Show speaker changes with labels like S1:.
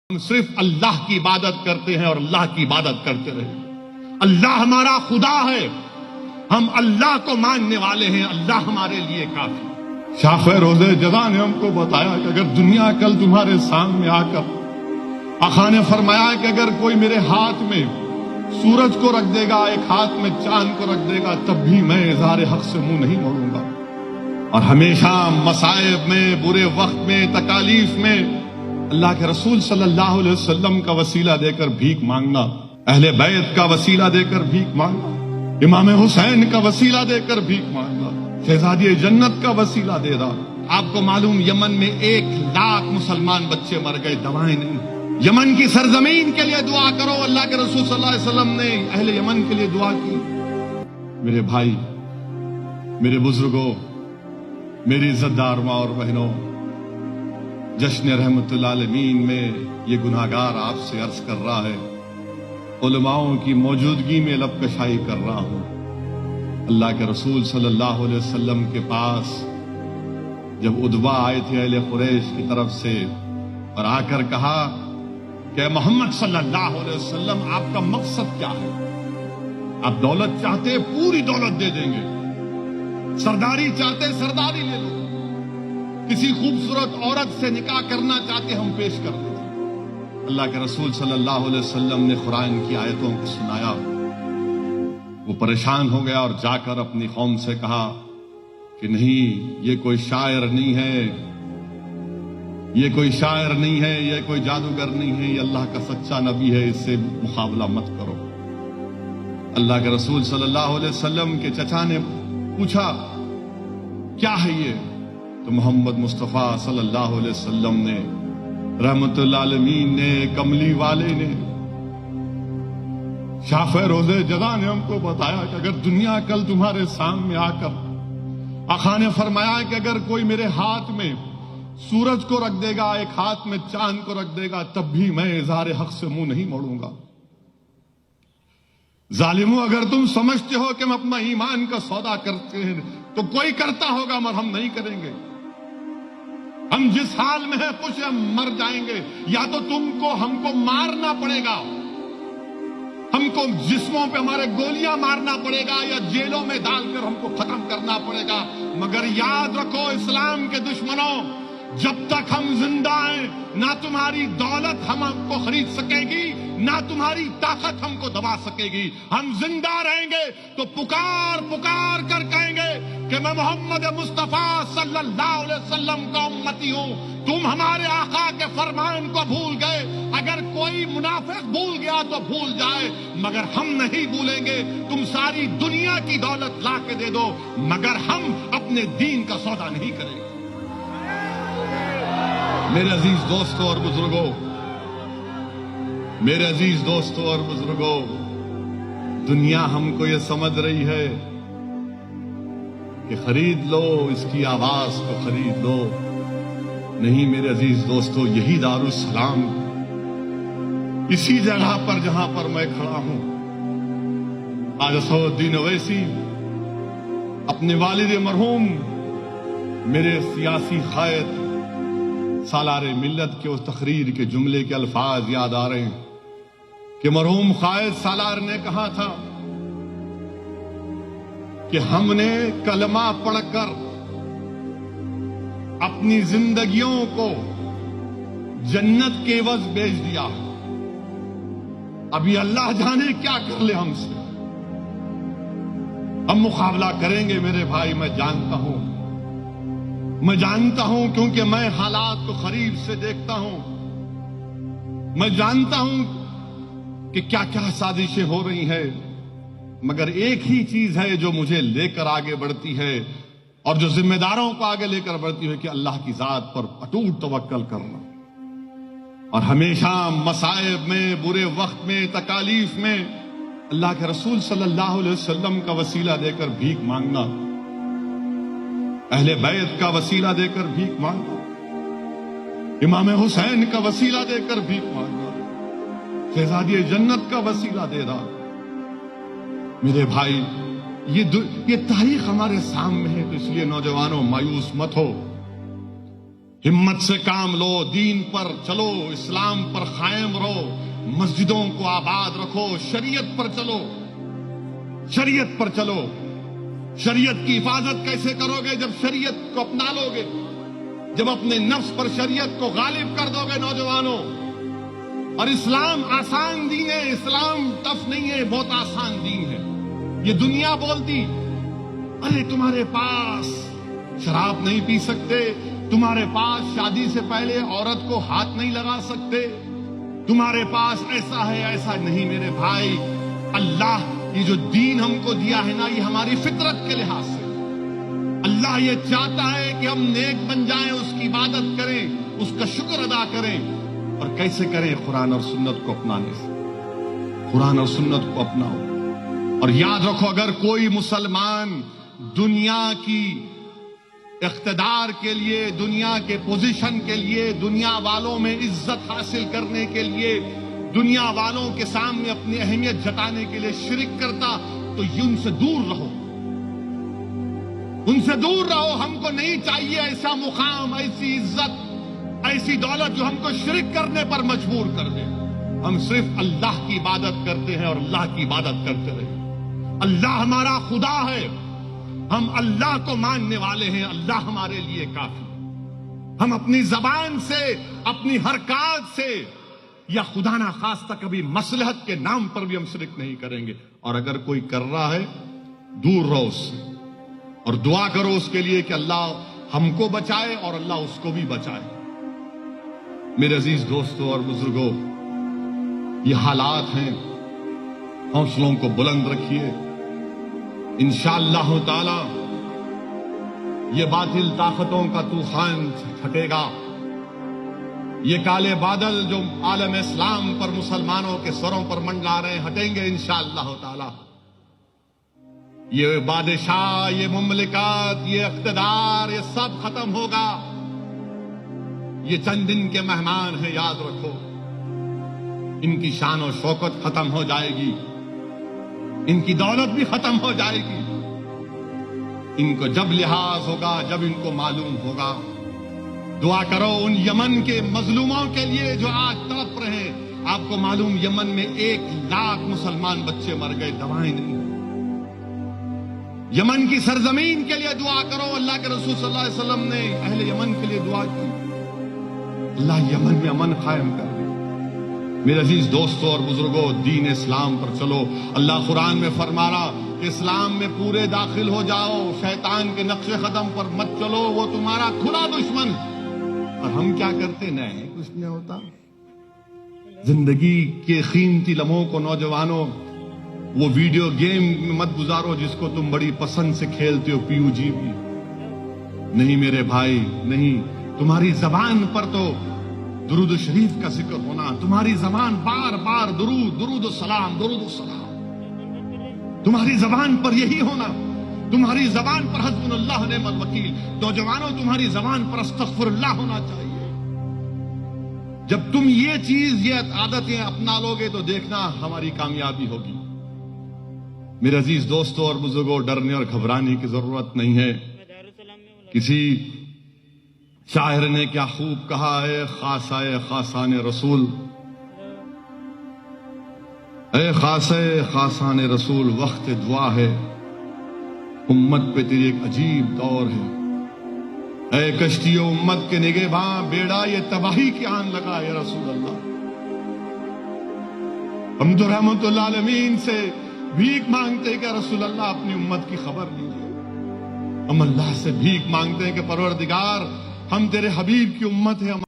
S1: ہم صرف اللہ کی عبادت کرتے ہیں اور اللہ کی عبادت کرتے رہے. اللہ ہمارا خدا ہے, ہم اللہ کو ماننے والے ہیں, اللہ ہمارے لیے کافی. شاہ روزے جزا نے ہم کو بتایا کہ اگر دنیا کل تمہارے سامنے آ کر, آقا نے فرمایا کہ اگر کوئی میرے ہاتھ میں سورج کو رکھ دے گا, ایک ہاتھ میں چاند کو رکھ دے گا, تب بھی میں اظہار حق سے منہ نہیں موڑوں گا. اور ہمیشہ مصائب میں, برے وقت میں, تکالیف میں اللہ کے رسول صلی اللہ علیہ وسلم کا وسیلہ دے کر بھیک مانگنا, اہل بیت کا وسیلہ دے کر بھیک مانگنا, امام حسین کا وسیلہ دے کر بھیک مانگنا, شہزادی جنت کا وسیلہ دے رہا. آپ کو معلوم یمن میں 1,00,000 مسلمان بچے مر گئے, دوائیں نہیں. یمن کی سرزمین کے لیے دعا کرو, اللہ کے رسول صلی اللہ علیہ وسلم نے اہل یمن کے لیے دعا کی. میرے بھائی, میرے بزرگوں, میری عزت دار ماں اور بہنوں, جشن رحمت العالمین میں یہ گناہگار آپ سے عرض کر رہا ہے, علماؤں کی موجودگی میں لب کشائی کر رہا ہوں. اللہ کے رسول صلی اللہ علیہ وسلم کے پاس جب ادبا آئے تھے اہل قریش کی طرف سے, اور آ کر کہا کہ محمد صلی اللہ علیہ وسلم آپ کا مقصد کیا ہے؟ آپ دولت چاہتے پوری دولت دے دیں گے, سرداری چاہتے سرداری لے لو, کسی خوبصورت عورت سے نکاح کرنا چاہتے ہم پیش کر دیں. اللہ کے رسول صلی اللہ علیہ وسلم نے قرآن کی آیتوں کو سنایا, وہ پریشان ہو گیا اور جا کر اپنی قوم سے کہا کہ نہیں, یہ کوئی شاعر نہیں ہے, یہ کوئی شاعر نہیں ہے, یہ کوئی جادوگر نہیں ہے, یہ اللہ کا سچا نبی ہے, اس سے مقابلہ مت کرو. اللہ کے رسول صلی اللہ علیہ وسلم کے چچا نے پوچھا کیا ہے یہ؟ تو محمد مصطفیٰ صلی اللہ علیہ وسلم نے, رحمت العالمین نے, کملی والے نے, شاہ روزے جزا نے ہم کو بتایا کہ اگر دنیا کل تمہارے سامنے آ کر, آقا نے فرمایا کہ اگر کوئی میرے ہاتھ میں سورج کو رکھ دے گا, ایک ہاتھ میں چاند کو رکھ دے گا, تب بھی میں اظہار حق سے منہ نہیں موڑوں گا. ظالموں, اگر تم سمجھتے ہو کہ ہم اپنا ایمان کا سودا کرتے ہیں تو کوئی کرتا ہوگا, مگر ہم نہیں کریں گے. ہم جس حال میں ہیں کچھ ہم مر جائیں گے, یا تو تم کو ہم کو مارنا پڑے گا, ہم کو جسموں پہ ہمارے گولیاں مارنا پڑے گا, یا جیلوں میں ڈال کر ہم کو ختم کرنا پڑے گا. مگر یاد رکھو اسلام کے دشمنوں, جب تک ہم زندہ ہیں نہ تمہاری دولت ہم کو خرید سکے گی, نہ تمہاری طاقت ہم کو دبا سکے گی. ہم زندہ رہیں گے تو پکار پکار کر کہیں گے کہ میں محمد مصطفیٰ صلی اللہ علیہ وسلم کا امتی ہوں. تم ہمارے آقا کے فرمان کو بھول گئے, اگر کوئی منافق بھول گیا تو بھول جائے, مگر ہم نہیں بھولیں گے. تم ساری دنیا کی دولت لا کے دے دو, مگر ہم اپنے دین کا سودا نہیں کریں گے. میرے عزیز دوستوں اور بزرگوں, میرے عزیز دوستوں اور بزرگوں, دنیا ہم کو یہ سمجھ رہی ہے کہ خرید لو, اس کی آواز کو خرید لو. نہیں میرے عزیز دوستوں, یہی دارالسلام, اسی جگہ پر جہاں پر میں کھڑا ہوں, آج اسد الدین اویسی اپنے والد مرحوم میرے سیاسی قائد سالار ملت کے اس تقریر کے جملے کے الفاظ یاد آ رہے ہیں کہ مرحوم قائد سالار نے کہا تھا کہ ہم نے کلمہ پڑھ کر اپنی زندگیوں کو جنت کے عوض بیچ دیا, ابھی اللہ جانے کیا کر لے ہم سے. ہم مقابلہ کریں گے میرے بھائی, میں جانتا ہوں, میں جانتا ہوں, کیونکہ میں حالات کو قریب سے دیکھتا ہوں. میں جانتا ہوں کہ کیا کیا سازشیں ہو رہی ہیں, مگر ایک ہی چیز ہے جو مجھے لے کر آگے بڑھتی ہے, اور جو ذمہ داروں کو آگے لے کر بڑھتی ہے, کہ اللہ کی ذات پر اٹوٹ توکل کرنا, اور ہمیشہ مصائب میں, برے وقت میں, تکالیف میں اللہ کے رسول صلی اللہ علیہ وسلم کا وسیلہ دے کر بھیک مانگنا, اہل بیت کا وسیلہ دے کر بھیک مانگنا, امام حسین کا وسیلہ دے کر بھیک مانگنا, شہزادی جنت کا وسیلہ دے رہا. میرے بھائی, یہ تاریخ ہمارے سامنے ہے, تو اس لیے نوجوانوں مایوس مت ہو. ہمت سے کام لو، دین پر چلو، اسلام پر قائم رہو، مسجدوں کو آباد رکھو، شریعت پر چلو، شریعت پر چلو۔ شریعت کی حفاظت کیسے کرو گے؟ جب شریعت کو اپنا لو گے، جب اپنے نفس پر شریعت کو غالب کر دو گے نوجوانوں۔ اور اسلام آسان دین ہے، اسلام ٹف نہیں ہے، بہت آسان دین ہے۔ یہ دنیا بولتی ارے تمہارے پاس شراب نہیں پی سکتے، تمہارے پاس شادی سے پہلے عورت کو ہاتھ نہیں لگا سکتے، تمہارے پاس ایسا ہے ایسا نہیں۔ میرے بھائی، اللہ یہ جو دین ہم کو دیا ہے نا، یہ ہماری فطرت کے لحاظ سے اللہ یہ چاہتا ہے کہ ہم نیک بن جائیں، اس کی عبادت کریں، اس کا شکر ادا کریں۔ اور کیسے کریں؟ قرآن اور سنت کو اپنانے سے۔ قرآن اور سنت کو اپناؤ۔ اور یاد رکھو، اگر کوئی مسلمان دنیا کی اقتدار کے لیے، دنیا کے پوزیشن کے لیے، دنیا والوں میں عزت حاصل کرنے کے لیے، دنیا والوں کے سامنے اپنی اہمیت جتانے کے لیے شرک کرتا، تو یہ ان سے دور رہو، ان سے دور رہو۔ ہم کو نہیں چاہیے ایسا مقام، ایسی عزت، ایسی دولت جو ہم کو شرک کرنے پر مجبور کر دے۔ ہم صرف اللہ کی عبادت کرتے ہیں اور اللہ کی عبادت کرتے رہے۔ اللہ ہمارا خدا ہے، ہم اللہ کو ماننے والے ہیں، اللہ ہمارے لیے کافی۔ ہم اپنی زبان سے، اپنی حرکات سے، یا خدا نہ خواستہ کبھی مصلحت کے نام پر بھی ہم شرک نہیں کریں گے۔ اور اگر کوئی کر رہا ہے، دور رہو اس سے، اور دعا کرو اس کے لیے کہ اللہ ہم کو بچائے اور اللہ اس کو بھی بچائے۔ میرے عزیز دوستوں اور بزرگوں، یہ حالات ہیں، حوصلوں کو بلند رکھیے۔ انشاءاللہ تعالی یہ باطل طاقتوں کا طوفان چھٹے گا، یہ کالے بادل جو عالم اسلام پر، مسلمانوں کے سروں پر منڈلا رہے ہیں، ہٹیں گے انشاءاللہ تعالی۔ یہ بادشاہ، یہ مملکات، یہ اقتدار، یہ سب ختم ہوگا۔ یہ چند دن کے مہمان ہیں، یاد رکھو، ان کی شان و شوکت ختم ہو جائے گی، ان کی دولت بھی ختم ہو جائے گی۔ ان کو جب لحاظ ہوگا، جب ان کو معلوم ہوگا۔ دعا کرو ان یمن کے مظلوموں کے لیے جو آج تڑپ رہے ہیں۔ آپ کو معلوم، یمن میں 1,00,000 مسلمان بچے مر گئے، دوائیں نہیں۔ یمن کی سرزمین کے لیے دعا کرو۔ اللہ کے رسول صلی اللہ علیہ وسلم نے اہل یمن کے لیے دعا کی، اللہ یمن میں امن قائم کر دے۔ میرے عزیز دوستوں اور بزرگوں، دین اسلام پر چلو۔ اللہ قرآن میں فرما رہا کہ اسلام میں پورے داخل ہو جاؤ، شیطان کے نقش قدم پر مت چلو، وہ تمہارا کھلا دشمن۔ اور ہم کیا کرتے؟ نہیں، کچھ نہیں ہوتا۔ زندگی کے قیمتی لمحوں کو نوجوانوں وہ ویڈیو گیم میں مت گزارو جس کو تم بڑی پسند سے کھیلتے ہو، پیو جی بھی نہیں۔ میرے بھائی نہیں، تمہاری زبان پر تو درود شریف کا ذکر ہونا، تمہاری زبان بار بار درود، درود و سلام، درود و سلام، تمہاری زبان پر یہی ہونا، تمہاری زبان پر حسبنا اللہ نعم الوکیل۔ نوجوانوں، تمہاری زبان پر استغفر اللہ ہونا چاہیے۔ جب تم یہ چیز، یہ عادتیں اپنا لو گے تو دیکھنا ہماری کامیابی ہوگی۔ میرے عزیز دوستوں اور بزرگوں، ڈرنے اور گھبرانے کی ضرورت نہیں ہے۔ کسی شاعر نے کیا خوب کہا ہے، خاصائے خاصان رسول، اے خاصے خاصان رسول، وقت دعا ہے، امت پہ تیری ایک عجیب دور ہے۔ اے کشتی امت کے نگہباں، بیڑا یہ تباہی کی آن لگا ہے رسول اللہ۔ ہم تو رحمت اللہ عالمین سے بھیک مانگتے ہیں کہ رسول اللہ اپنی امت کی خبر لیجیے۔ ہم اللہ سے بھیک مانگتے ہیں کہ پروردگار، ہم تیرے حبیب کی امت ہیں،